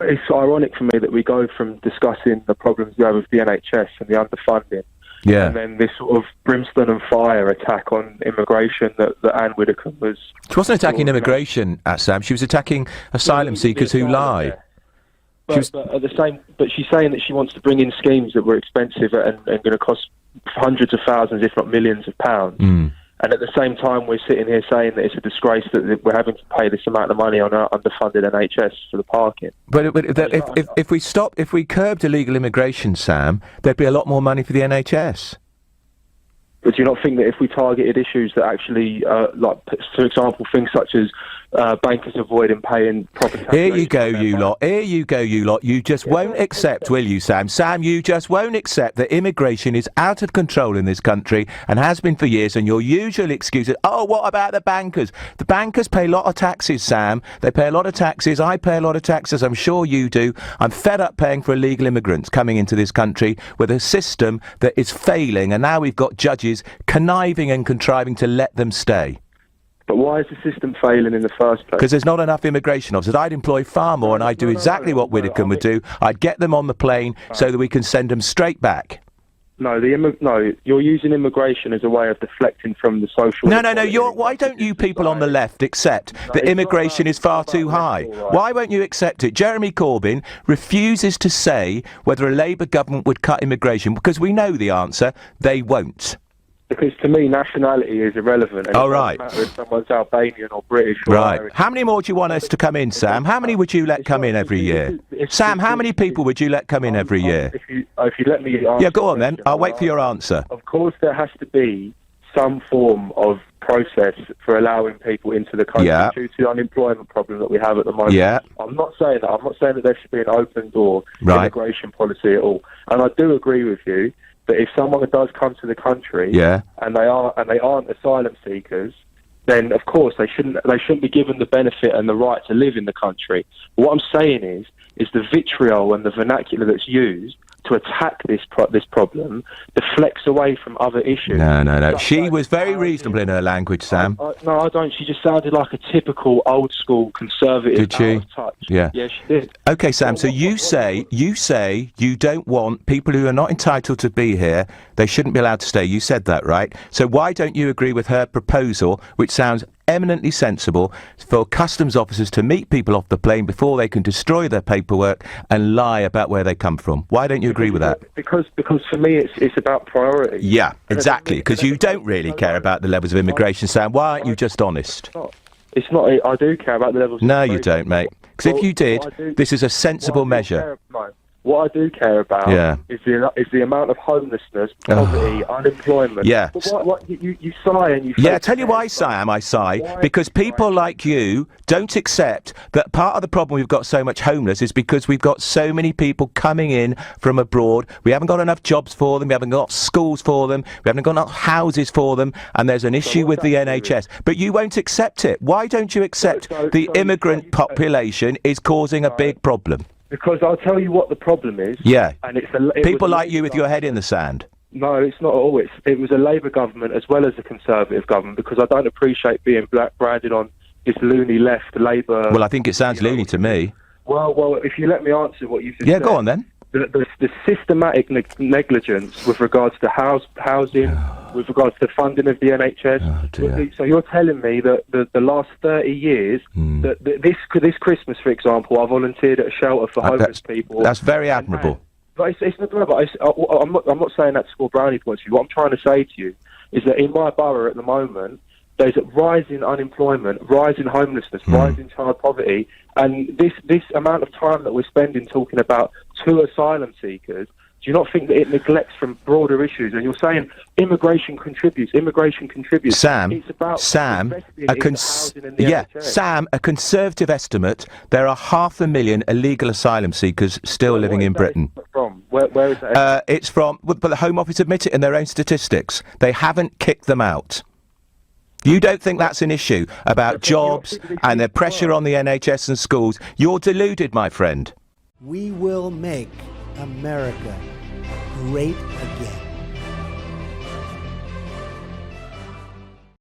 It's ironic for me that we go from discussing the problems we have with the NHS and the underfunding, and then this sort of brimstone and fire attack on immigration that Anne Widdecombe was... She wasn't attacking immigration, Sam. She was attacking asylum seekers who lie. But she's saying that she wants to bring in schemes that were expensive and going to cost hundreds of thousands, if not millions of pounds. And at the same time, we're sitting here saying that it's a disgrace that we're having to pay this amount of money on our underfunded NHS for the parking. But if we curbed illegal immigration, Sam, there'd be a lot more money for the NHS. But do you not think that if we targeted issues that actually, like, for example, things such as bankers avoiding paying property tax... Here you go, you lot. Here you go, you lot. You just won't accept, will you, Sam? Sam, you just won't accept that immigration is out of control in this country and has been for years, and your usual excuse is, oh, what about the bankers? The bankers pay a lot of taxes, Sam. They pay a lot of taxes. I pay a lot of taxes. I'm sure you do. I'm fed up paying for illegal immigrants coming into this country with a system that is failing, and now we've got judges conniving and contriving to let them stay. But why is the system failing in the first place? Because there's not enough immigration officers. I'd employ far more, and I'd do exactly what Widdecombe would do. I'd get them on the plane so that we can send them straight back. No, you're using immigration as a way of deflecting from the social... No. Why don't you people on the left accept that immigration is far too high? Why won't you accept it? Jeremy Corbyn refuses to say whether a Labour government would cut immigration, because we know the answer: they won't. Because to me, nationality is irrelevant. And it doesn't matter if someone's Albanian or British or Irish. How many more do you want us to come in, Sam? How many would you let come in every year? Sam, how many people would you let come in every year? If you let me answer... Yeah, go on then. I'll wait for your answer. Of course there has to be some form of process for allowing people into the country due to the unemployment problem that we have at the moment. I'm not saying that. I'm not saying that there should be an open door immigration policy at all. And I do agree with you that if someone does come to the country and they aren't asylum seekers, then of course they shouldn't be given the benefit and the right to live in the country. But what I'm saying is the vitriol and the vernacular that's used to attack this problem deflects away from other issues. No. She was very reasonable in her language, Sam. No, I don't. She just sounded like a typical old-school conservative. Did she? Out of touch. Yeah, she did. Okay, Sam, so you say you don't want people who are not entitled to be here, they shouldn't be allowed to stay. You said that, right? So why don't you agree with her proposal, which sounds eminently sensible, for customs officers to meet people off the plane before they can destroy their paperwork and lie about where they come from? Why don't you agree with that? Because for me it's about priority. Yeah, exactly, because you don't really care about the levels of immigration, Sam. Why aren't you just honest? It's not. I do care about the levels of immigration. No, you don't, mate. Because if you did, this is a sensible measure. What I do care about is the amount of homelessness, poverty, unemployment. Yeah. But what you sigh and you... Yeah, I tell you why, Sam, I sigh. Because people like you don't accept that part of the problem we've got so much homeless is because we've got so many people coming in from abroad. We haven't got enough jobs for them. We haven't got schools for them. We haven't got enough houses for them. And there's an issue with the NHS. But you won't accept it. Why don't you accept the immigrant population is causing a big problem? Because I'll tell you what the problem is. Yeah. And it's people like you with your head in the sand. No, it's not at all. It was a Labour government as well as a Conservative government, because I don't appreciate being branded on this loony left Labour... Well, I think it sounds loony to me. Well, if you let me answer what you've just said... Yeah, go on then. The systematic negligence with regards to housing, with regards to funding of the NHS. So you're telling me that the last 30 years, that this Christmas, for example, I volunteered at a shelter for homeless people. That's very admirable. But I'm not saying that to score brownie points for you. What I'm trying to say to you is that in my borough at the moment, there's a rising unemployment, rising homelessness, rising child poverty, and this amount of time that we're spending talking about two asylum seekers, do you not think that it neglects from broader issues? And you're saying immigration contributes. Sam, it's about Sam, Sam, a conservative estimate, there are 500,000 illegal asylum seekers still living in Britain. From? Where is that? It's from, but the Home Office admit it in their own statistics. They haven't kicked them out. You don't think that's an issue about jobs and the pressure on the NHS and schools? You're deluded, my friend. We will make America great again.